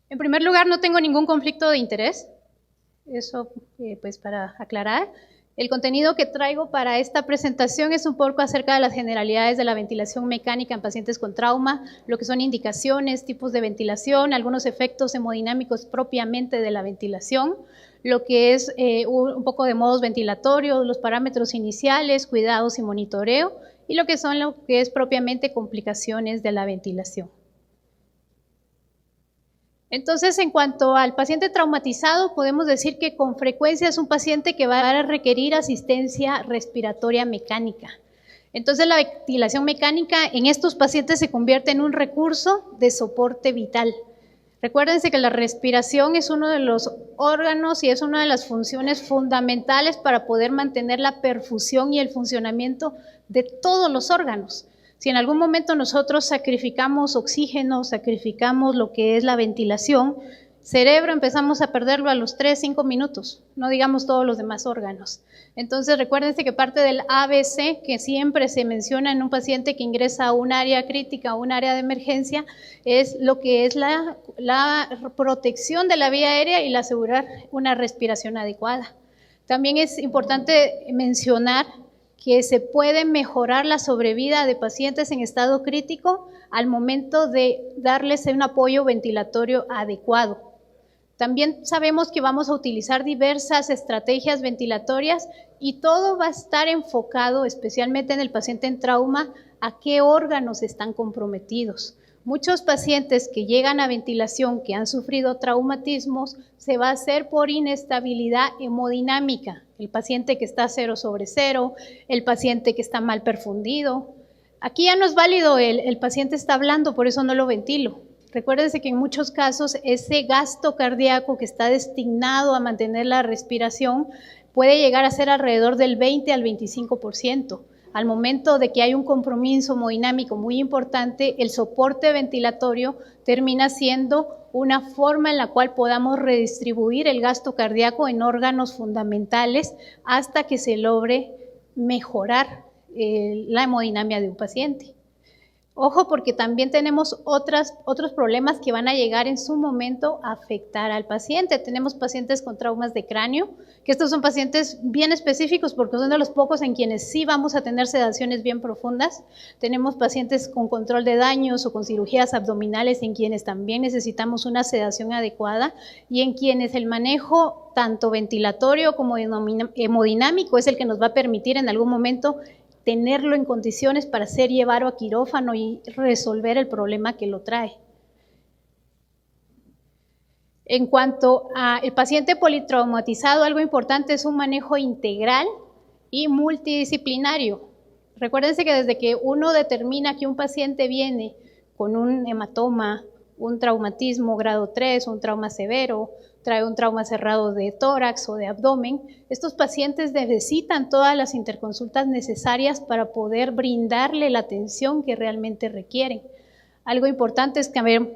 En primer lugar, no tengo ningún conflicto de interés. Eso, pues, para aclarar. El contenido que traigo para esta presentación es un poco acerca de las generalidades de la ventilación mecánica en pacientes con trauma, lo que son indicaciones, tipos de ventilación, algunos efectos hemodinámicos propiamente de la ventilación, lo que es un poco de modos ventilatorios, los parámetros iniciales, cuidados y monitoreo, y lo que es propiamente complicaciones de la ventilación. Entonces, en cuanto al paciente traumatizado, podemos decir que con frecuencia es un paciente que va a requerir asistencia respiratoria mecánica. Entonces, la ventilación mecánica en estos pacientes se convierte en un recurso de soporte vital. Recuérdense que la respiración es uno de los órganos y es una de las funciones fundamentales para poder mantener la perfusión y el funcionamiento de todos los órganos. Si en algún momento nosotros sacrificamos oxígeno, sacrificamos lo que es la ventilación, cerebro empezamos a perderlo a los 3-5 minutos, no digamos todos los demás órganos. Entonces recuérdense que parte del ABC que siempre se menciona en un paciente que ingresa a un área crítica o un área de emergencia es lo que es la protección de la vía aérea y la asegurar una respiración adecuada. También es importante mencionar que se puede mejorar la sobrevida de pacientes en estado crítico al momento de darles un apoyo ventilatorio adecuado. También sabemos que vamos a utilizar diversas estrategias ventilatorias y todo va a estar enfocado, especialmente en el paciente en trauma, a qué órganos están comprometidos. Muchos pacientes que llegan a ventilación, que han sufrido traumatismos, se va a hacer por inestabilidad hemodinámica. El paciente que está 0/0, el paciente que está mal perfundido. Aquí ya no es válido, el paciente está hablando, por eso no lo ventilo. Recuérdense que en muchos casos ese gasto cardíaco que está destinado a mantener la respiración puede llegar a ser alrededor del 20 al 25%. Al momento de que hay un compromiso hemodinámico muy importante, el soporte ventilatorio termina siendo una forma en la cual podamos redistribuir el gasto cardíaco en órganos fundamentales hasta que se logre mejorar la hemodinamia de un paciente. Ojo, porque también tenemos otros problemas que van a llegar en su momento a afectar al paciente. Tenemos pacientes con traumas de cráneo, que estos son pacientes bien específicos porque son de los pocos en quienes sí vamos a tener sedaciones bien profundas. Tenemos pacientes con control de daños o con cirugías abdominales en quienes también necesitamos una sedación adecuada y en quienes el manejo tanto ventilatorio como hemodinámico es el que nos va a permitir en algún momento tenerlo en condiciones para ser llevado a quirófano y resolver el problema que lo trae. En cuanto al paciente politraumatizado, algo importante es un manejo integral y multidisciplinario. Recuérdense que desde que uno determina que un paciente viene con un hematoma, un traumatismo grado 3, un trauma severo, trae un trauma cerrado de tórax o de abdomen, estos pacientes necesitan todas las interconsultas necesarias para poder brindarle la atención que realmente requieren. Algo importante es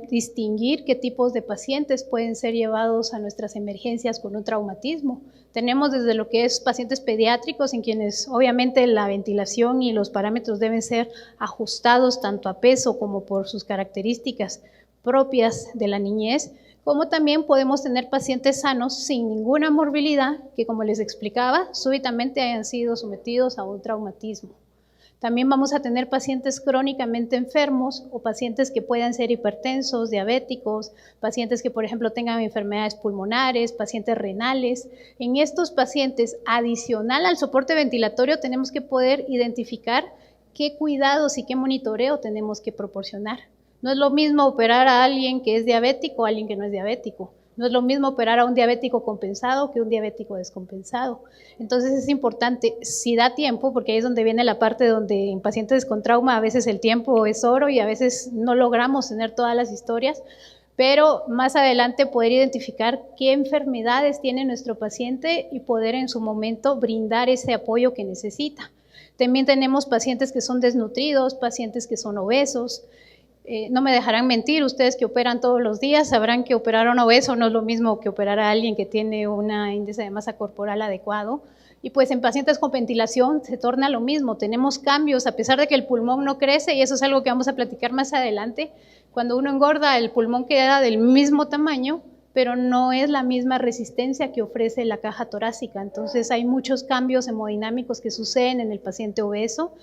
distinguir qué tipos de pacientes pueden ser llevados a nuestras emergencias con un traumatismo. Tenemos desde lo que es pacientes pediátricos en quienes obviamente la ventilación y los parámetros deben ser ajustados tanto a peso como por sus características propias de la niñez, como también podemos tener pacientes sanos sin ninguna morbilidad que, como les explicaba, súbitamente hayan sido sometidos a un traumatismo. También vamos a tener pacientes crónicamente enfermos o pacientes que puedan ser hipertensos, diabéticos, pacientes que, por ejemplo, tengan enfermedades pulmonares, pacientes renales. En estos pacientes, adicional al soporte ventilatorio, tenemos que poder identificar qué cuidados y qué monitoreo tenemos que proporcionar. No es lo mismo operar a alguien que es diabético a alguien que no es diabético. No es lo mismo operar a un diabético compensado que un diabético descompensado. Entonces es importante, si da tiempo, porque ahí es donde viene la parte donde en pacientes con trauma a veces el tiempo es oro y a veces no logramos tener todas las historias, pero más adelante poder identificar qué enfermedades tiene nuestro paciente y poder en su momento brindar ese apoyo que necesita. También tenemos pacientes que son desnutridos, pacientes que son obesos. No me dejarán mentir, ustedes que operan todos los días sabrán que operar a un obeso no es lo mismo que operar a alguien que tiene un índice de masa corporal adecuado. Y pues en pacientes con ventilación se torna lo mismo, tenemos cambios, a pesar de que el pulmón no crece, y eso es algo que vamos a platicar más adelante, Cuando uno engorda, el pulmón queda del mismo tamaño, pero no es la misma resistencia que ofrece la caja torácica. Entonces hay muchos cambios hemodinámicos que suceden en el paciente obeso,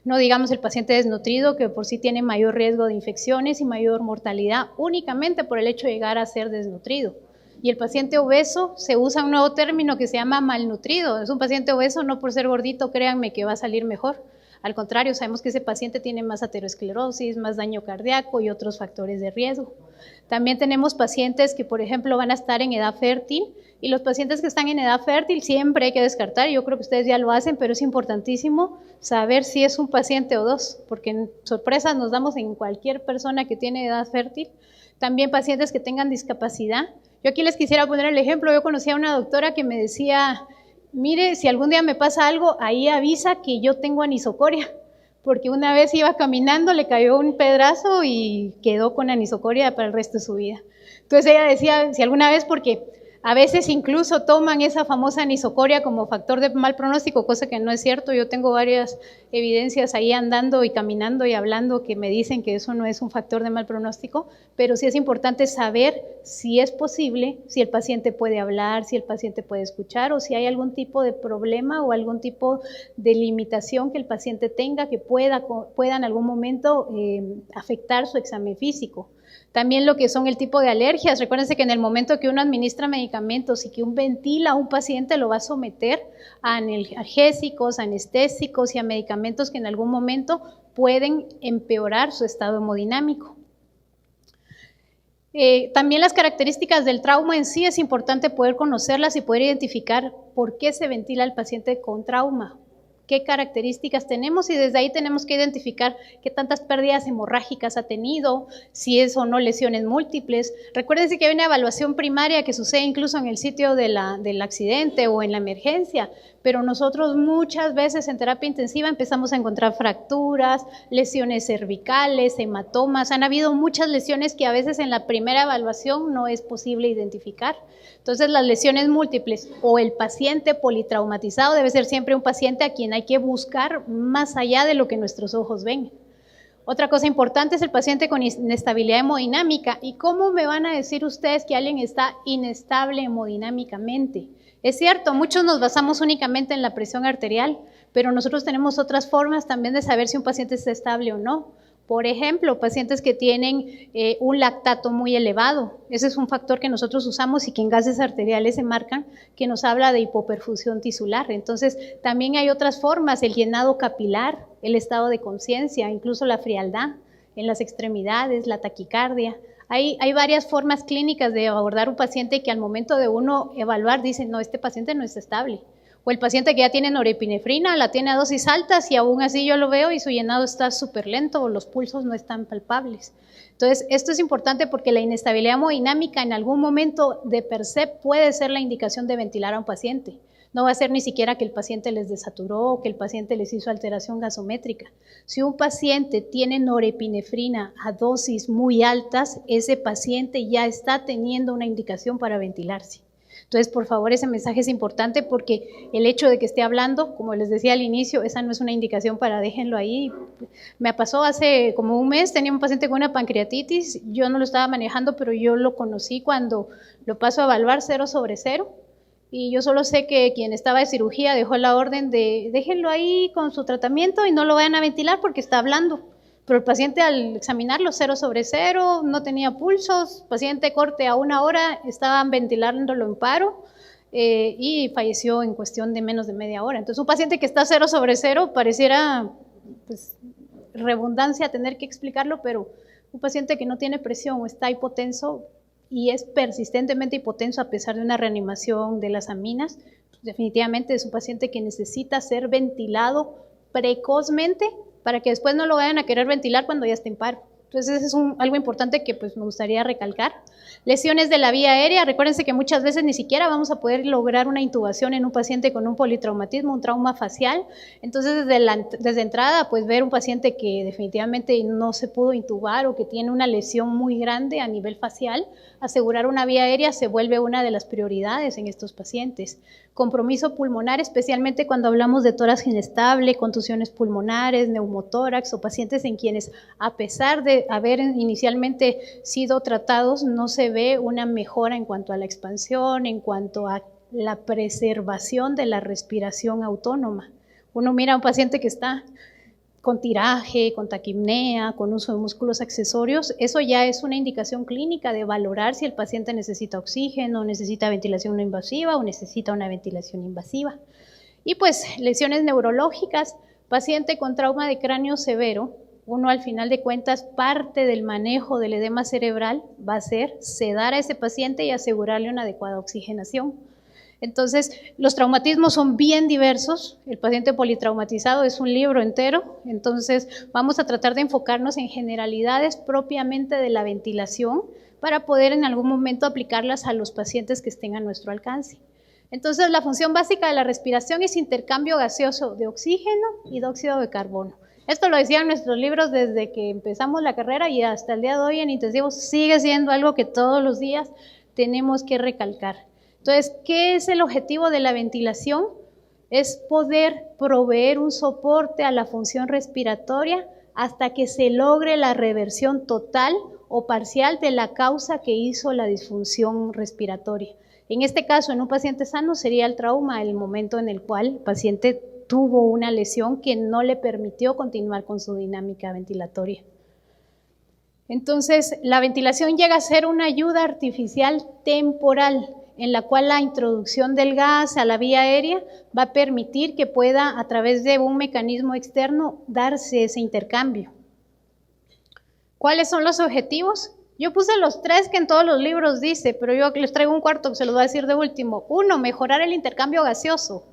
no digamos el paciente desnutrido, que por sí tiene mayor riesgo de infecciones y mayor mortalidad únicamente por el hecho de llegar a ser desnutrido. Y el paciente obeso, se usa un nuevo término que se llama malnutrido. Es un paciente obeso, no por ser gordito, créanme que va a salir mejor. Al contrario, sabemos que ese paciente tiene más aterosclerosis, más daño cardíaco y otros factores de riesgo. También tenemos pacientes que, por ejemplo, van a estar en edad fértil, y los pacientes que están en edad fértil siempre hay que descartar. Yo creo que ustedes ya lo hacen, pero es importantísimo saber si es un paciente o dos, porque sorpresas nos damos en cualquier persona que tiene edad fértil. También pacientes que tengan discapacidad. Yo aquí les quisiera poner el ejemplo. Yo conocí a una doctora que me decía: mire, si algún día me pasa algo, ahí avisa que yo tengo anisocoria, porque una vez iba caminando, le cayó un pedazo y quedó con anisocoria para el resto de su vida. Entonces ella decía, si alguna vez, porque a veces incluso toman esa famosa anisocoria como factor de mal pronóstico, cosa que no es cierto. Yo tengo varias evidencias ahí andando y caminando y hablando que me dicen que eso no es un factor de mal pronóstico, pero sí es importante saber si es posible, si el paciente puede hablar, si el paciente puede escuchar, o si hay algún tipo de problema o algún tipo de limitación que el paciente tenga que pueda en algún momento afectar su examen físico. También lo que son el tipo de alergias. Recuérdense que en el momento que uno administra medicamentos y que uno ventila a un paciente, lo va a someter a analgésicos, anestésicos y a medicamentos que en algún momento pueden empeorar su estado hemodinámico. También las características del trauma en sí es importante poder conocerlas y poder identificar por qué se ventila al paciente con trauma, qué características tenemos, y desde ahí tenemos que identificar qué tantas pérdidas hemorrágicas ha tenido, si es o no lesiones múltiples. Recuérdense que hay una evaluación primaria que sucede incluso en el sitio del accidente o en la emergencia, pero nosotros muchas veces en terapia intensiva empezamos a encontrar fracturas, lesiones cervicales, hematomas. Han habido muchas lesiones que a veces en la primera evaluación no es posible identificar. Entonces las lesiones múltiples o el paciente politraumatizado debe ser siempre un paciente a quien hay que buscar más allá de lo que nuestros ojos ven. Otra cosa importante es el paciente con inestabilidad hemodinámica. ¿Y cómo me van a decir ustedes que alguien está inestable hemodinámicamente? Es cierto, muchos nos basamos únicamente en la presión arterial, pero nosotros tenemos otras formas también de saber si un paciente está estable o no. Por ejemplo, pacientes que tienen un lactato muy elevado. Ese es un factor que nosotros usamos y que en gases arteriales se marcan, que nos habla de hipoperfusión tisular. Entonces, también hay otras formas, el llenado capilar, el estado de conciencia, incluso la frialdad en las extremidades, la taquicardia. Hay varias formas clínicas de abordar un paciente que al momento de uno evaluar dicen, no, este paciente no está estable. O el paciente que ya tiene norepinefrina, la tiene a dosis altas y aún así yo lo veo y su llenado está súper lento o los pulsos no están palpables. Entonces, esto es importante porque la inestabilidad hemodinámica en algún momento de per se puede ser la indicación de ventilar a un paciente. No va a ser ni siquiera que el paciente les desaturó o que el paciente les hizo alteración gasométrica. Si un paciente tiene norepinefrina a dosis muy altas, ese paciente ya está teniendo una indicación para ventilarse. Entonces, por favor, ese mensaje es importante porque el hecho de que esté hablando, como les decía al inicio, esa no es una indicación para déjenlo ahí. Me pasó hace como un mes, tenía un paciente con una pancreatitis, yo no lo estaba manejando, pero yo lo conocí cuando lo paso a evaluar 0/0, y yo solo sé que quien estaba de cirugía dejó la orden de déjenlo ahí con su tratamiento y no lo vayan a ventilar porque está hablando. Pero el paciente al examinarlo 0/0, no tenía pulsos, paciente corte a 1 hora, estaban ventilándolo en paro y falleció en cuestión de menos de media hora. Entonces un paciente que está 0/0 pareciera pues, redundancia tener que explicarlo, pero un paciente que no tiene presión o está hipotenso y es persistentemente hipotenso a pesar de una reanimación de las aminas, pues definitivamente es un paciente que necesita ser ventilado precozmente para que después no lo vayan a querer ventilar cuando ya esté en paro. Entonces, eso es algo importante que pues, me gustaría recalcar. Lesiones de la vía aérea. Recuérdense que muchas veces ni siquiera vamos a poder lograr una intubación en un paciente con un politraumatismo, un trauma facial. Entonces, desde entrada, pues ver un paciente que definitivamente no se pudo intubar o que tiene una lesión muy grande a nivel facial, asegurar una vía aérea se vuelve una de las prioridades en estos pacientes. Compromiso pulmonar, especialmente cuando hablamos de tórax inestable, contusiones pulmonares, neumotórax o pacientes en quienes, a pesar de haber inicialmente sido tratados, no se ve una mejora en cuanto a la expansión, en cuanto a la preservación de la respiración autónoma. Uno mira a un paciente que está con tiraje, con taquipnea, con uso de músculos accesorios, eso ya es una indicación clínica de valorar si el paciente necesita oxígeno, necesita ventilación no invasiva o necesita una ventilación invasiva. Y pues lesiones neurológicas, paciente con trauma de cráneo severo, uno al final de cuentas parte del manejo del edema cerebral va a ser sedar a ese paciente y asegurarle una adecuada oxigenación. Entonces, los traumatismos son bien diversos, el paciente politraumatizado es un libro entero, entonces vamos a tratar de enfocarnos en generalidades propiamente de la ventilación para poder en algún momento aplicarlas a los pacientes que estén a nuestro alcance. Entonces, la función básica de la respiración es intercambio gaseoso de oxígeno y dióxido de carbono. Esto lo decían nuestros libros desde que empezamos la carrera y hasta el día de hoy en intensivos sigue siendo algo que todos los días tenemos que recalcar. Entonces, ¿qué es el objetivo de la ventilación? Es poder proveer un soporte a la función respiratoria hasta que se logre la reversión total o parcial de la causa que hizo la disfunción respiratoria. En este caso, en un paciente sano sería el trauma, el momento en el cual el paciente tuvo una lesión que no le permitió continuar con su dinámica ventilatoria. Entonces, la ventilación llega a ser una ayuda artificial temporal, en la cual la introducción del gas a la vía aérea va a permitir que pueda, a través de un mecanismo externo, darse ese intercambio. ¿Cuáles son los objetivos? Yo puse los 3 que en todos los libros dice, pero yo les traigo un cuarto que se los voy a decir de último. 1, mejorar el intercambio gaseoso,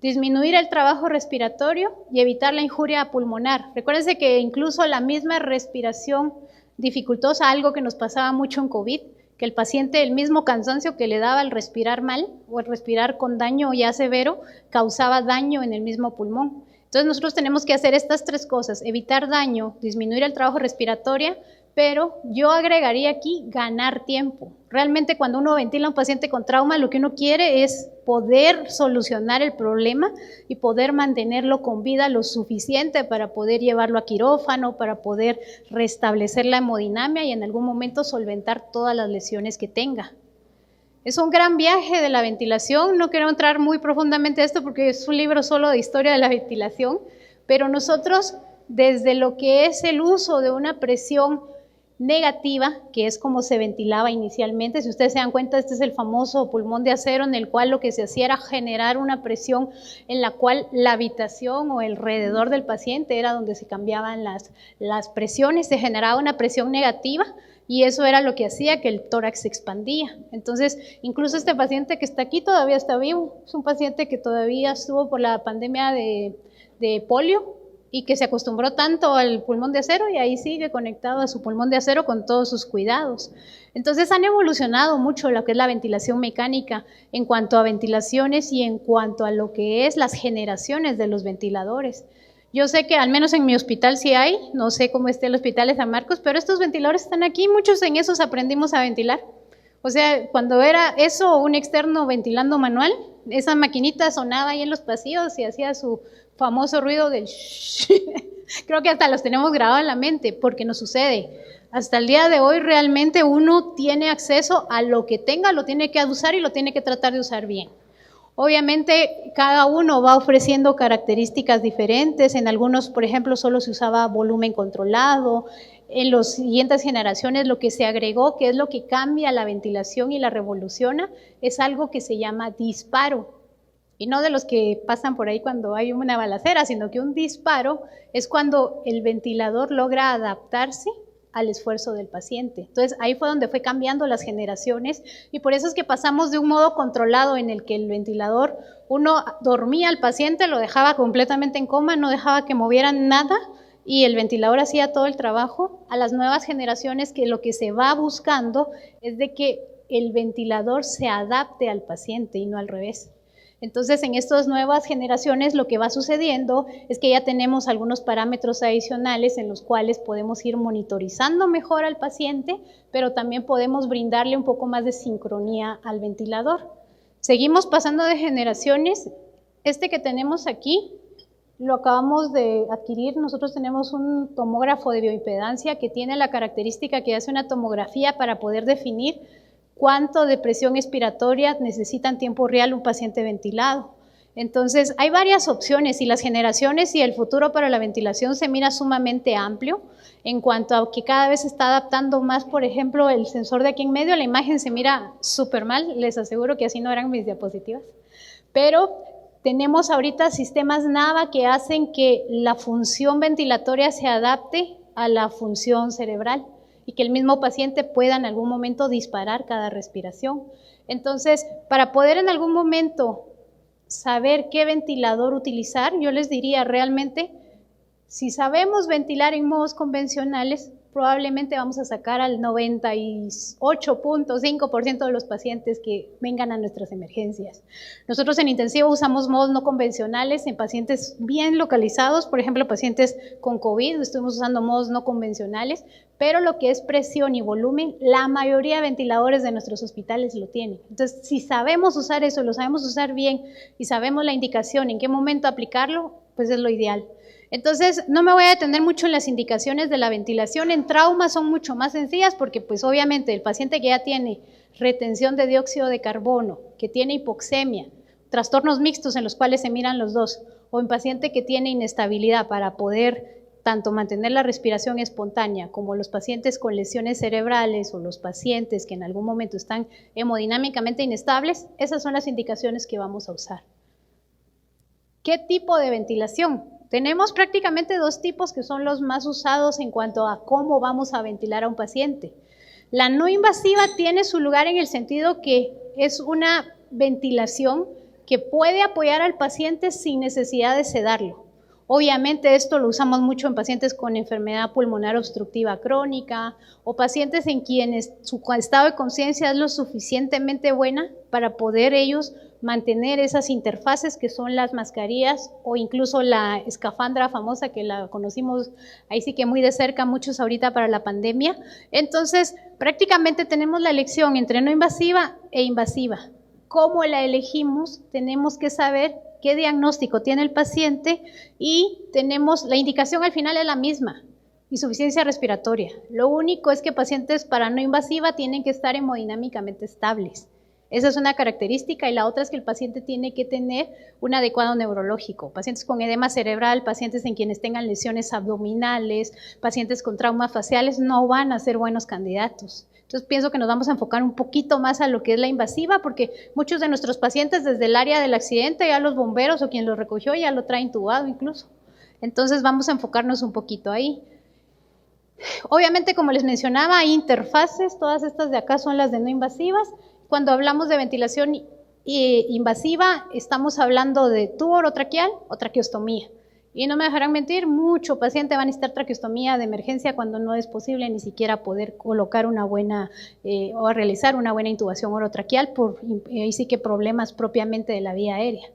disminuir el trabajo respiratorio y evitar la injuria pulmonar. Recuérdense que incluso la misma respiración dificultosa, algo que nos pasaba mucho en COVID, que el paciente, el mismo cansancio que le daba al respirar mal o al respirar con daño ya severo, causaba daño en el mismo pulmón. Entonces nosotros tenemos que hacer estas 3 cosas, evitar daño, disminuir el trabajo respiratorio, pero yo agregaría aquí ganar tiempo. Realmente cuando uno ventila a un paciente con trauma, lo que uno quiere es poder solucionar el problema y poder mantenerlo con vida lo suficiente para poder llevarlo a quirófano, para poder restablecer la hemodinamia y en algún momento solventar todas las lesiones que tenga. Es un gran viaje de la ventilación, no quiero entrar muy profundamente a esto porque es un libro solo de historia de la ventilación, pero nosotros desde lo que es el uso de una presión negativa, que es como se ventilaba inicialmente. Si ustedes se dan cuenta, este es el famoso pulmón de acero en el cual lo que se hacía era generar una presión en la cual la habitación o alrededor del paciente era donde se cambiaban las presiones, se generaba una presión negativa y eso era lo que hacía que el tórax se expandía. Entonces, incluso este paciente que está aquí todavía está vivo, es un paciente que todavía estuvo por la pandemia de polio, y que se acostumbró tanto al pulmón de acero y ahí sigue conectado a su pulmón de acero con todos sus cuidados. Entonces han evolucionado mucho lo que es la ventilación mecánica en cuanto a ventilaciones y en cuanto a lo que es las generaciones de los ventiladores. Yo sé que al menos en mi hospital sí hay, no sé cómo esté el hospital de San Marcos, pero estos ventiladores están aquí, muchos en esos aprendimos a ventilar. O sea, cuando era eso un externo ventilando manual, esa maquinita sonaba ahí en los pasillos y hacía su famoso ruido del shh. Creo que hasta los tenemos grabados en la mente porque nos sucede. Hasta el día de hoy realmente uno tiene acceso a lo que tenga, lo tiene que usar y lo tiene que tratar de usar bien. Obviamente cada uno va ofreciendo características diferentes, en algunos por ejemplo solo se usaba volumen controlado, en las siguientes generaciones lo que se agregó, que es lo que cambia la ventilación y la revoluciona, es algo que se llama disparo. Y no de los que pasan por ahí cuando hay una balacera, sino que un disparo es cuando el ventilador logra adaptarse al esfuerzo del paciente. Entonces ahí fue donde fue cambiando las generaciones y por eso es que pasamos de un modo controlado en el que el ventilador, uno dormía al paciente, lo dejaba completamente en coma, no dejaba que movieran nada y el ventilador hacía todo el trabajo, a las nuevas generaciones que lo que se va buscando es de que el ventilador se adapte al paciente y no al revés. Entonces, en estas nuevas generaciones lo que va sucediendo es que ya tenemos algunos parámetros adicionales en los cuales podemos ir monitorizando mejor al paciente, pero también podemos brindarle un poco más de sincronía al ventilador. Seguimos pasando de generaciones. Este que tenemos aquí lo acabamos de adquirir. Nosotros tenemos un tomógrafo de bioimpedancia que tiene la característica que hace una tomografía para poder definir cuánto de presión expiratoria necesita en tiempo real un paciente ventilado. Entonces, hay varias opciones y las generaciones y el futuro para la ventilación se mira sumamente amplio en cuanto a que cada vez se está adaptando más. Por ejemplo, el sensor de aquí en medio, la imagen se mira súper mal, les aseguro que así no eran mis diapositivas, pero tenemos ahorita sistemas NAVA que hacen que la función ventilatoria se adapte a la función cerebral y que el mismo paciente pueda en algún momento disparar cada respiración. Entonces, para poder en algún momento saber qué ventilador utilizar, yo les diría realmente, si sabemos ventilar en modos convencionales, probablemente vamos a sacar al 98.5% de los pacientes que vengan a nuestras emergencias. Nosotros en intensivo usamos modos no convencionales en pacientes bien localizados, por ejemplo, pacientes con COVID, estuvimos usando modos no convencionales, pero lo que es presión y volumen, la mayoría de ventiladores de nuestros hospitales lo tienen. Entonces, si sabemos usar eso, lo sabemos usar bien y sabemos la indicación, en qué momento aplicarlo, pues es lo ideal. Entonces, no me voy a detener mucho en las indicaciones de la ventilación. En trauma son mucho más sencillas porque, pues obviamente, el paciente que ya tiene retención de dióxido de carbono, que tiene hipoxemia, trastornos mixtos en los cuales se miran los dos, o en paciente que tiene inestabilidad para poder tanto mantener la respiración espontánea como los pacientes con lesiones cerebrales o los pacientes que en algún momento están hemodinámicamente inestables, esas son las indicaciones que vamos a usar. ¿Qué tipo de ventilación? Tenemos prácticamente dos tipos que son los más usados en cuanto a cómo vamos a ventilar a un paciente. La no invasiva tiene su lugar en el sentido que es una ventilación que puede apoyar al paciente sin necesidad de sedarlo. Obviamente esto lo usamos mucho en pacientes con enfermedad pulmonar obstructiva crónica o pacientes en quienes su estado de conciencia es lo suficientemente buena para poder ellos mantener esas interfaces que son las mascarillas o incluso la escafandra famosa que la conocimos ahí sí que muy de cerca muchos ahorita para la pandemia. Entonces prácticamente tenemos la elección entre no invasiva e invasiva. ¿Cómo la elegimos? Tenemos que saber qué diagnóstico tiene el paciente y tenemos, la indicación al final es la misma, insuficiencia respiratoria. Lo único es que pacientes para no invasiva tienen que estar hemodinámicamente estables. Esa es una característica y la otra es que el paciente tiene que tener un adecuado neurológico. Pacientes con edema cerebral, pacientes en quienes tengan lesiones abdominales, pacientes con traumas faciales no van a ser buenos candidatos. Entonces pienso que nos vamos a enfocar un poquito más a lo que es la invasiva porque muchos de nuestros pacientes desde el área del accidente ya los bomberos o quien lo recogió ya lo trae intubado incluso. Entonces vamos a enfocarnos un poquito ahí. Obviamente como les mencionaba hay interfaces, todas estas de acá son las de no invasivas. Cuando hablamos de ventilación invasiva, estamos hablando de tubo orotraqueal o traqueostomía. Y no me dejarán mentir, mucho paciente va a necesitar traqueostomía de emergencia cuando no es posible ni siquiera poder colocar una buena o realizar una buena intubación orotraqueal por ahí sí que problemas propiamente de la vía aérea.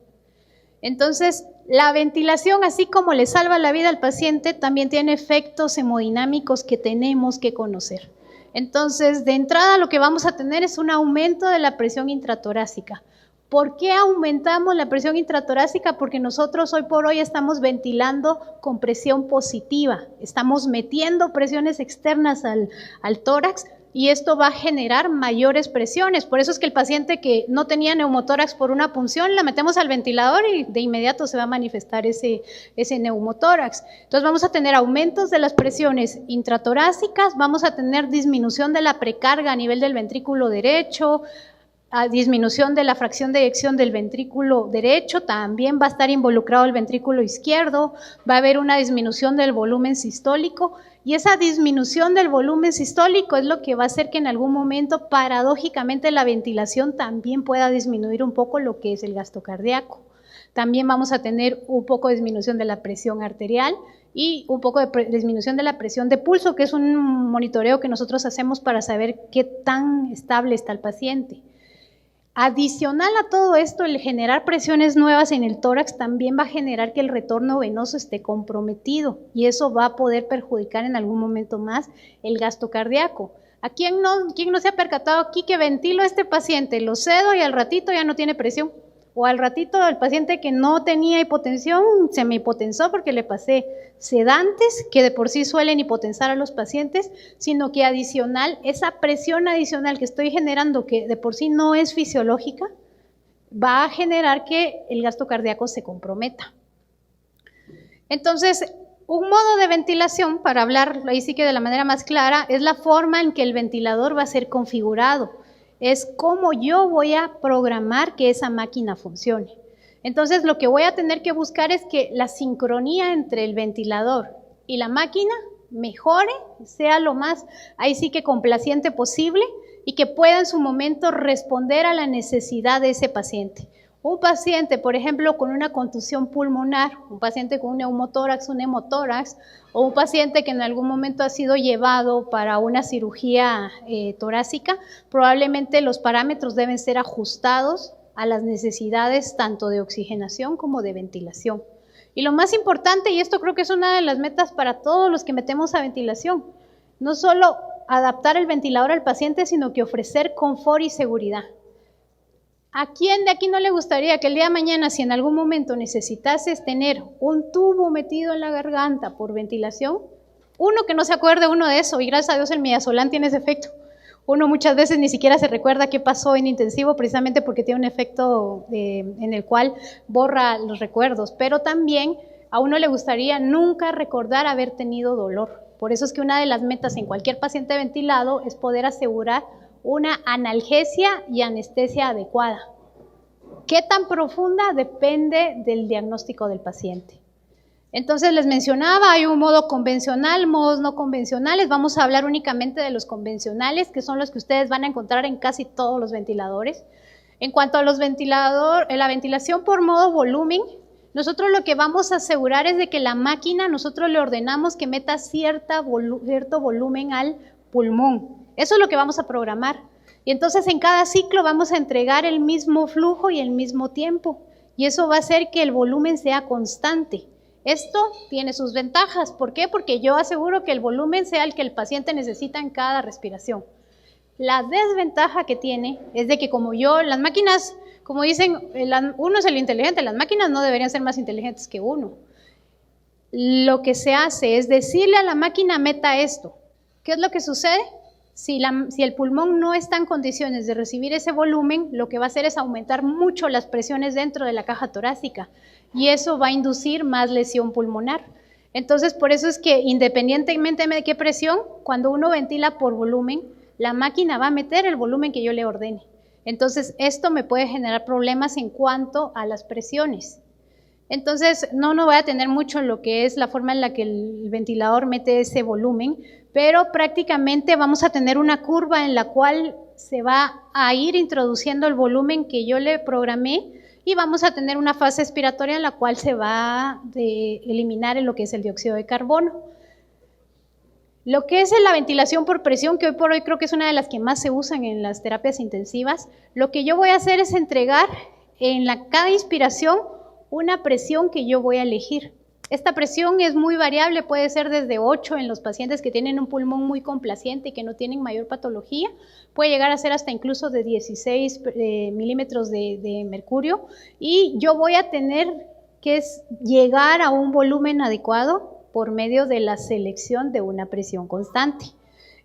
Entonces, la ventilación, así como le salva la vida al paciente, también tiene efectos hemodinámicos que tenemos que conocer. Entonces, de entrada lo que vamos a tener es un aumento de la presión intratorácica. ¿Por qué aumentamos la presión intratorácica? Porque nosotros hoy por hoy estamos ventilando con presión positiva, estamos metiendo presiones externas al tórax y esto va a generar mayores presiones. Por eso es que el paciente que no tenía neumotórax por una punción, la metemos al ventilador y de inmediato se va a manifestar ese neumotórax. Entonces vamos a tener aumentos de las presiones intratorácicas, vamos a tener disminución de la precarga a nivel del ventrículo derecho, a disminución de la fracción de eyección del ventrículo derecho, también va a estar involucrado el ventrículo izquierdo, va a haber una disminución del volumen sistólico y esa disminución del volumen sistólico es lo que va a hacer que en algún momento paradójicamente la ventilación también pueda disminuir un poco lo que es el gasto cardíaco. También vamos a tener un poco de disminución de la presión arterial y un poco de disminución de la presión de pulso, que es un monitoreo que nosotros hacemos para saber qué tan estable está el paciente. Adicional a todo esto, el generar presiones nuevas en el tórax también va a generar que el retorno venoso esté comprometido y eso va a poder perjudicar en algún momento más el gasto cardíaco. ¿A quién no se ha percatado aquí que ventilo a este paciente, lo cedo y al ratito ya no tiene presión? O al ratito el paciente que no tenía hipotensión se me hipotensó porque le pasé sedantes que de por sí suelen hipotensar a los pacientes, sino que adicional, esa presión adicional que estoy generando, que de por sí no es fisiológica, va a generar que el gasto cardíaco se comprometa. Entonces, un modo de ventilación, para hablar ahí sí que de la manera más clara, es la forma en que el ventilador va a ser configurado. Es cómo yo voy a programar que esa máquina funcione. Entonces, lo que voy a tener que buscar es que la sincronía entre el ventilador y la máquina mejore, sea lo más, ahí sí que complaciente posible y que pueda en su momento responder a la necesidad de ese paciente. Un paciente, por ejemplo, con una contusión pulmonar, un paciente con un neumotórax, un hemotórax, o un paciente que en algún momento ha sido llevado para una cirugía torácica, probablemente los parámetros deben ser ajustados a las necesidades tanto de oxigenación como de ventilación. Y lo más importante, y esto creo que es una de las metas para todos los que metemos a ventilación, no solo adaptar el ventilador al paciente, sino que ofrecer confort y seguridad. ¿A quién de aquí no le gustaría que el día de mañana, si en algún momento necesitases tener un tubo metido en la garganta por ventilación? Uno que no se acuerde uno de eso, y gracias a Dios el midazolam tiene ese efecto. Uno muchas veces ni siquiera se recuerda qué pasó en intensivo, precisamente porque tiene un efecto en el cual borra los recuerdos, pero también a uno le gustaría nunca recordar haber tenido dolor. Por eso es que una de las metas en cualquier paciente ventilado es poder asegurar una analgesia y anestesia adecuada. ¿Qué tan profunda? Depende del diagnóstico del paciente. Entonces les mencionaba, hay un modo convencional, modos no convencionales. Vamos a hablar únicamente de los convencionales, que son los que ustedes van a encontrar en casi todos los ventiladores. En cuanto a los la ventilación por modo volumen, nosotros lo que vamos a asegurar es de que la máquina, nosotros le ordenamos que meta cierto volumen al pulmón. Eso es lo que vamos a programar. Y entonces en cada ciclo vamos a entregar el mismo flujo y el mismo tiempo. Y eso va a hacer que el volumen sea constante. Esto tiene sus ventajas. ¿Por qué? Porque yo aseguro que el volumen sea el que el paciente necesita en cada respiración. La desventaja que tiene es de que como las máquinas, como dicen, uno es el inteligente, las máquinas no deberían ser más inteligentes que uno. Lo que se hace es decirle a la máquina, meta esto. ¿Qué es lo que sucede? Si el pulmón no está en condiciones de recibir ese volumen, lo que va a hacer es aumentar mucho las presiones dentro de la caja torácica y eso va a inducir más lesión pulmonar. Entonces, por eso es que independientemente de qué presión, cuando uno ventila por volumen, la máquina va a meter el volumen que yo le ordene. Entonces, esto me puede generar problemas en cuanto a las presiones. Entonces, no voy a tener mucho en lo que es la forma en la que el ventilador mete ese volumen, pero prácticamente vamos a tener una curva en la cual se va a ir introduciendo el volumen que yo le programé y vamos a tener una fase expiratoria en la cual se va a eliminar lo que es el dióxido de carbono. Lo que es la ventilación por presión, que hoy por hoy creo que es una de las que más se usan en las terapias intensivas, lo que yo voy a hacer es entregar en cada inspiración una presión que yo voy a elegir. Esta presión es muy variable, puede ser desde 8 en los pacientes que tienen un pulmón muy complaciente y que no tienen mayor patología, puede llegar a ser hasta incluso de 16 milímetros de mercurio y yo voy a tener que llegar a un volumen adecuado por medio de la selección de una presión constante.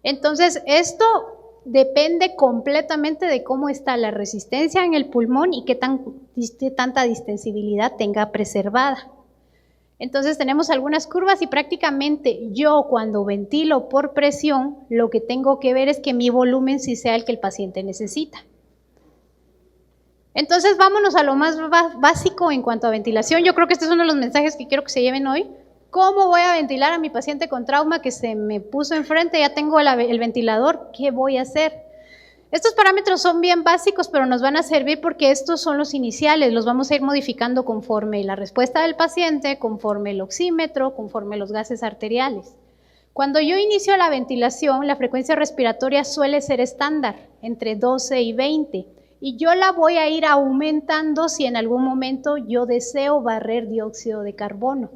Entonces, esto depende completamente de cómo está la resistencia en el pulmón y qué tanta distensibilidad tenga preservada. Entonces tenemos algunas curvas y prácticamente yo cuando ventilo por presión, lo que tengo que ver es que mi volumen sí sea el que el paciente necesita. Entonces vámonos a lo más básico en cuanto a ventilación. Yo creo que este es uno de los mensajes que quiero que se lleven hoy. ¿Cómo voy a ventilar a mi paciente con trauma que se me puso enfrente? Ya tengo el ventilador, ¿qué voy a hacer? Estos parámetros son bien básicos, pero nos van a servir porque estos son los iniciales, los vamos a ir modificando conforme la respuesta del paciente, conforme el oxímetro, conforme los gases arteriales. Cuando yo inicio la ventilación, la frecuencia respiratoria suele ser estándar, entre 12 y 20, y yo la voy a ir aumentando si en algún momento yo deseo barrer dióxido de carbono.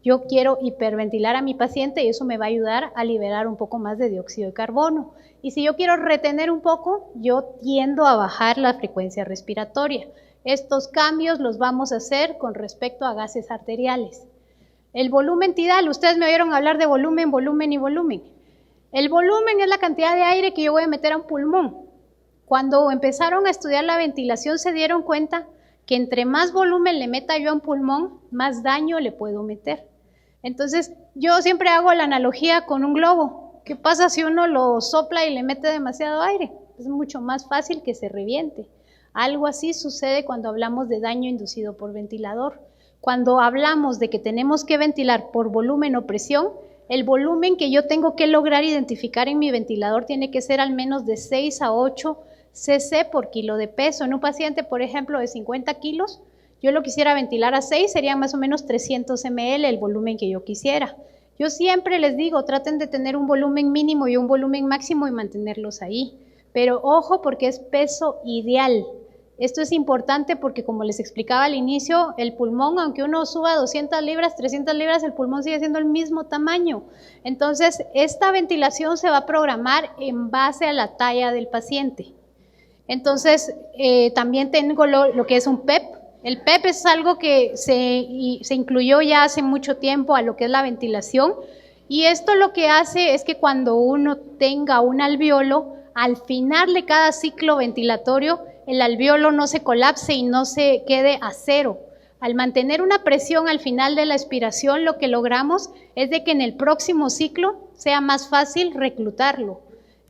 Yo quiero hiperventilar a mi paciente y eso me va a ayudar a liberar un poco más de dióxido de carbono. Y si yo quiero retener un poco, yo tiendo a bajar la frecuencia respiratoria. Estos cambios los vamos a hacer con respecto a gases arteriales. El volumen tidal, ustedes me oyeron hablar de volumen, volumen y volumen. El volumen es la cantidad de aire que yo voy a meter a un pulmón. Cuando empezaron a estudiar la ventilación se dieron cuenta que entre más volumen le meta yo a un pulmón, más daño le puedo meter. Entonces, yo siempre hago la analogía con un globo. ¿Qué pasa si uno lo sopla y le mete demasiado aire? Es mucho más fácil que se reviente. Algo así sucede cuando hablamos de daño inducido por ventilador. Cuando hablamos de que tenemos que ventilar por volumen o presión, el volumen que yo tengo que lograr identificar en mi ventilador tiene que ser al menos de 6 a 8 cc por kilo de peso. En un paciente, por ejemplo, de 50 kilos, yo lo quisiera ventilar a 6, sería más o menos 300 ml el volumen que yo quisiera. Yo siempre les digo, traten de tener un volumen mínimo y un volumen máximo y mantenerlos ahí. Pero ojo, porque es peso ideal. Esto es importante porque, como les explicaba al inicio, el pulmón, aunque uno suba 200 libras, 300 libras, el pulmón sigue siendo el mismo tamaño. Entonces, esta ventilación se va a programar en base a la talla del paciente. Entonces, también tengo lo que es un PEP. El PEP es algo que se incluyó ya hace mucho tiempo a lo que es la ventilación. Y esto lo que hace es que cuando uno tenga un alveolo, al final de cada ciclo ventilatorio, el alveolo no se colapse y no se quede a cero. Al mantener una presión al final de la expiración, lo que logramos es de que en el próximo ciclo sea más fácil reclutarlo.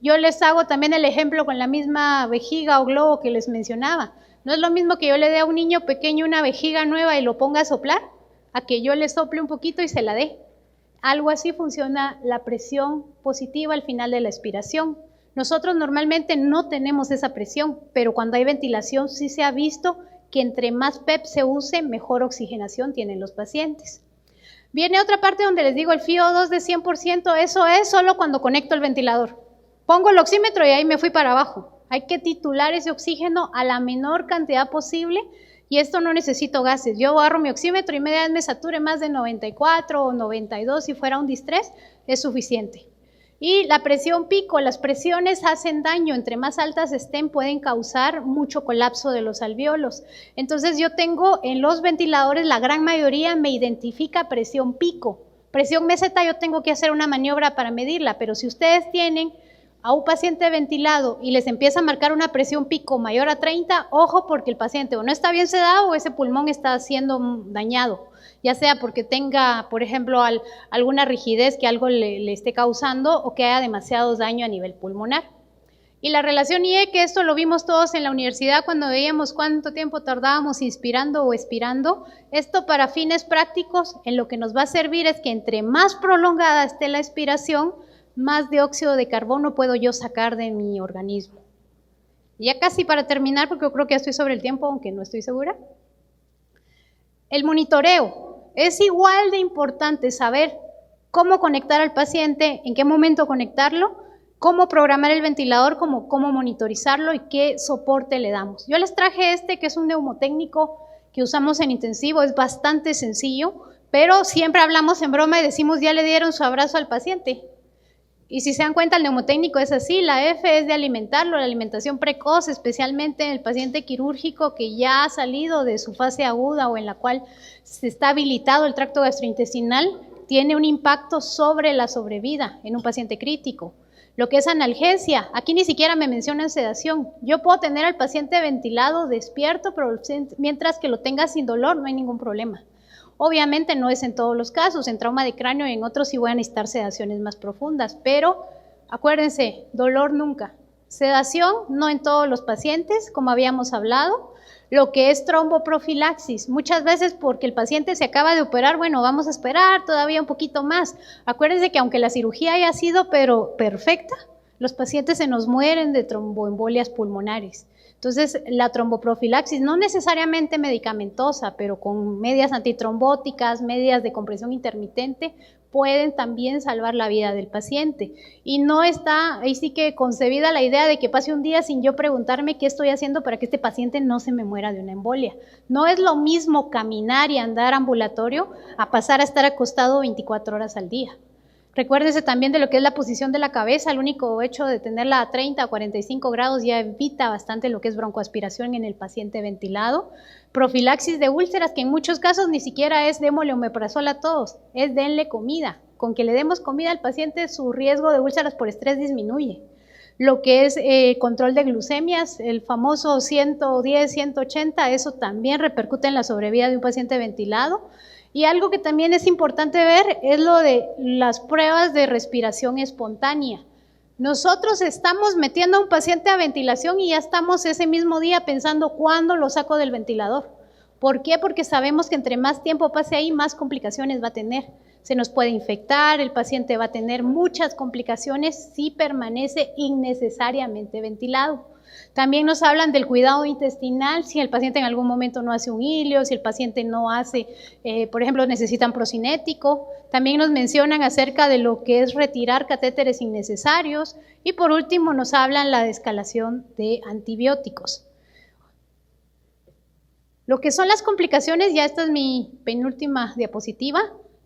Yo les hago también el ejemplo con la misma vejiga o globo que les mencionaba. No es lo mismo que yo le dé a un niño pequeño una vejiga nueva y lo ponga a soplar, a que yo le sople un poquito y se la dé. Algo así funciona la presión positiva al final de la expiración. Nosotros normalmente no tenemos esa presión, pero cuando hay ventilación sí se ha visto que entre más PEP se use, mejor oxigenación tienen los pacientes. Viene otra parte donde les digo el FiO2 de 100%, eso es solo cuando conecto el ventilador. Pongo el oxímetro y ahí me fui para abajo. Hay que titular ese oxígeno a la menor cantidad posible y esto no necesito gases. Yo agarro mi oxímetro y media vez me sature más de 94 o 92, si fuera un distrés, es suficiente. Y la presión pico, las presiones hacen daño, entre más altas estén pueden causar mucho colapso de los alveolos. Entonces yo tengo en los ventiladores, la gran mayoría me identifica presión pico. Presión meseta yo tengo que hacer una maniobra para medirla, pero si ustedes tienen a un paciente ventilado y les empieza a marcar una presión pico mayor a 30, ojo porque el paciente o no está bien sedado o ese pulmón está siendo dañado, ya sea porque tenga, por ejemplo, alguna rigidez que algo le esté causando o que haya demasiado daño a nivel pulmonar. Y la relación IE, que esto lo vimos todos en la universidad cuando veíamos cuánto tiempo tardábamos inspirando o expirando, esto para fines prácticos en lo que nos va a servir es que entre más prolongada esté la expiración, más dióxido de carbono puedo yo sacar de mi organismo. Ya casi para terminar, porque yo creo que ya estoy sobre el tiempo, aunque no estoy segura. El monitoreo. Es igual de importante saber cómo conectar al paciente, en qué momento conectarlo, cómo programar el ventilador, cómo monitorizarlo y qué soporte le damos. Yo les traje este que es un neumotécnico que usamos en intensivo, es bastante sencillo, pero siempre hablamos en broma y decimos ya le dieron su abrazo al paciente. Y si se dan cuenta, el neumotécnico es así, la F es de alimentarlo, la alimentación precoz, especialmente en el paciente quirúrgico que ya ha salido de su fase aguda o en la cual se está habilitado el tracto gastrointestinal, tiene un impacto sobre la sobrevida en un paciente crítico. Lo que es analgesia, aquí ni siquiera me mencionan sedación. Yo puedo tener al paciente ventilado, despierto, pero mientras que lo tenga sin dolor no hay ningún problema. Obviamente no es en todos los casos, en trauma de cráneo y en otros sí voy a necesitar sedaciones más profundas, pero acuérdense, dolor nunca. Sedación no en todos los pacientes, como habíamos hablado. Lo que es tromboprofilaxis, muchas veces porque el paciente se acaba de operar, bueno, vamos a esperar todavía un poquito más. Acuérdense que aunque la cirugía haya sido pero perfecta, los pacientes se nos mueren de tromboembolias pulmonares. Entonces, la tromboprofilaxis, no necesariamente medicamentosa, pero con medidas antitrombóticas, medidas de compresión intermitente, pueden también salvar la vida del paciente. Y no está ahí sí que concebida la idea de que pase un día sin yo preguntarme qué estoy haciendo para que este paciente no se me muera de una embolia. No es lo mismo caminar y andar ambulatorio a pasar a estar acostado 24 horas al día. Recuérdese también de lo que es la posición de la cabeza. El único hecho de tenerla a 30 o 45 grados ya evita bastante lo que es broncoaspiración en el paciente ventilado. Profilaxis de úlceras, que en muchos casos ni siquiera es démosle omeprazol a todos, es denle comida. Con que le demos comida al paciente, su riesgo de úlceras por estrés disminuye. Lo que es control de glucemias, el famoso 110, 180, eso también repercute en la sobrevida de un paciente ventilado. Y algo que también es importante ver es lo de las pruebas de respiración espontánea. Nosotros estamos metiendo a un paciente a ventilación y ya estamos ese mismo día pensando cuándo lo saco del ventilador. ¿Por qué? Porque sabemos que entre más tiempo pase ahí, más complicaciones va a tener. Se nos puede infectar, el paciente va a tener muchas complicaciones si permanece innecesariamente ventilado. También nos hablan del cuidado intestinal, si el paciente en algún momento no hace un ilio, si el paciente no hace, por ejemplo, necesitan procinético. También nos mencionan acerca de lo que es retirar catéteres innecesarios. Y por último nos hablan la descalación de antibióticos. Lo que son las complicaciones, ya esta es mi penúltima diapositiva,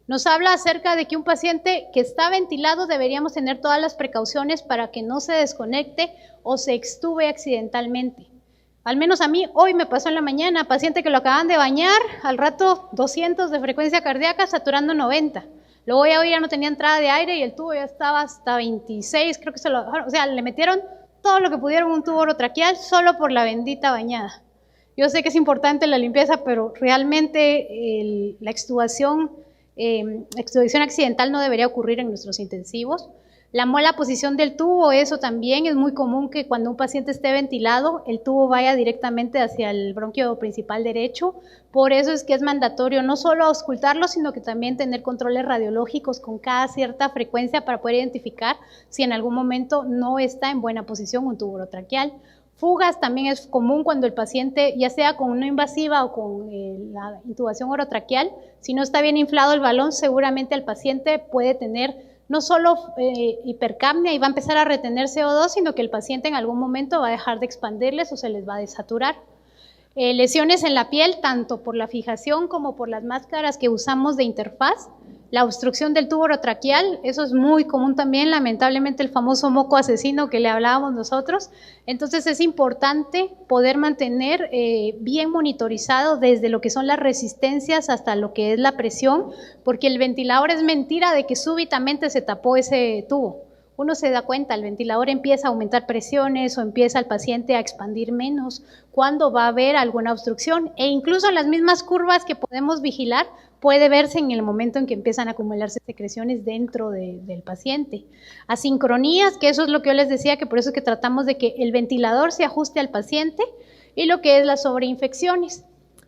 nos habla acerca de que un paciente que está ventilado deberíamos tener todas las precauciones para que no se desconecte o se extube accidentalmente. Al menos a mí hoy me pasó en la mañana, paciente que lo acaban de bañar, al rato 200 de frecuencia cardíaca, saturando 90. Luego ya no tenía entrada de aire y el tubo ya estaba hasta 26, creo que o sea, le metieron todo lo que pudieron un tubo orotraqueal solo por la bendita bañada. Yo sé que es importante la limpieza, pero realmente la extubación accidental no debería ocurrir en nuestros intensivos. La mala posición del tubo, eso también es muy común que cuando un paciente esté ventilado, el tubo vaya directamente hacia el bronquio principal derecho. Por eso es que es mandatorio no solo auscultarlo, sino que también tener controles radiológicos con cada cierta frecuencia para poder identificar si en algún momento no está en buena posición un tubo orotraqueal. Fugas también es común cuando el paciente, ya sea con una invasiva o con la intubación orotraqueal, si no está bien inflado el balón, seguramente el paciente puede tener no solo hipercapnia y va a empezar a retener CO2, sino que el paciente en algún momento va a dejar de expandirles o se les va a desaturar. Lesiones en la piel, tanto por la fijación como por las máscaras que usamos de interfaz. La obstrucción del tubo orotraqueal, eso es muy común también, lamentablemente el famoso moco asesino que le hablábamos nosotros. Entonces es importante poder mantener bien monitorizado desde lo que son las resistencias hasta lo que es la presión, porque el ventilador es mentira de que súbitamente se tapó ese tubo. Uno se da cuenta, el ventilador empieza a aumentar presiones o empieza el paciente a expandir menos cuando va a haber alguna obstrucción, e incluso en las mismas curvas que podemos vigilar puede verse en el momento en que empiezan a acumularse secreciones dentro del paciente. Asincronías, que eso es lo que yo les decía, que por eso es que tratamos de que el ventilador se ajuste al paciente, y lo que es las sobreinfecciones.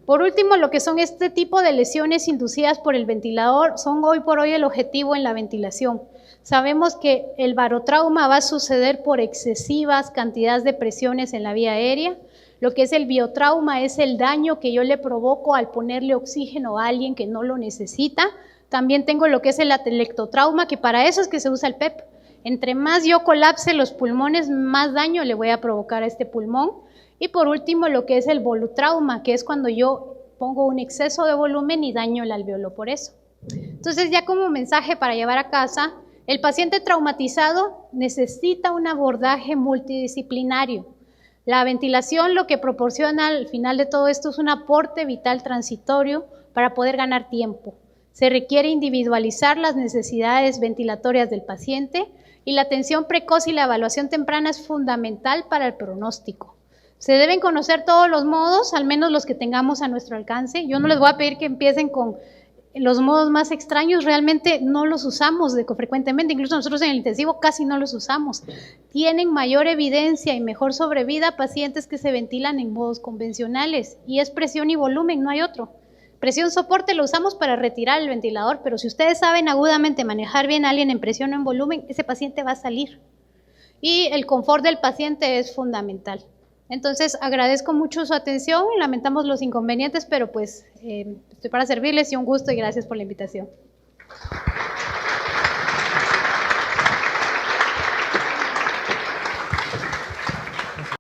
Por último, lo que son este tipo de lesiones inducidas por el ventilador son hoy por hoy el objetivo en la ventilación. Sabemos que el barotrauma va a suceder por excesivas cantidades de presiones en la vía aérea. Lo que es el biotrauma es el daño que yo le provoco al ponerle oxígeno a alguien que no lo necesita. También tengo lo que es el atelectotrauma, que para eso es que se usa el PEP. Entre más yo colapse los pulmones, más daño le voy a provocar a este pulmón. Y por último, lo que es el volutrauma, que es cuando yo pongo un exceso de volumen y daño el alveolo por eso. Entonces, ya como mensaje para llevar a casa, el paciente traumatizado necesita un abordaje multidisciplinario. La ventilación lo que proporciona al final de todo esto es un aporte vital transitorio para poder ganar tiempo. Se requiere individualizar las necesidades ventilatorias del paciente y la atención precoz y la evaluación temprana es fundamental para el pronóstico. Se deben conocer todos los modos, al menos los que tengamos a nuestro alcance. Yo no les voy a pedir que empiecen con los modos más extraños, realmente no los usamos frecuentemente, incluso nosotros en el intensivo casi no los usamos. Tienen mayor evidencia y mejor sobrevida pacientes que se ventilan en modos convencionales, y es presión y volumen, no hay otro. Presión soporte lo usamos para retirar el ventilador, pero si ustedes saben agudamente manejar bien a alguien en presión o en volumen, ese paciente va a salir. Y el confort del paciente es fundamental. Entonces, agradezco mucho su atención, lamentamos los inconvenientes, pero pues estoy para servirles y un gusto y gracias por la invitación.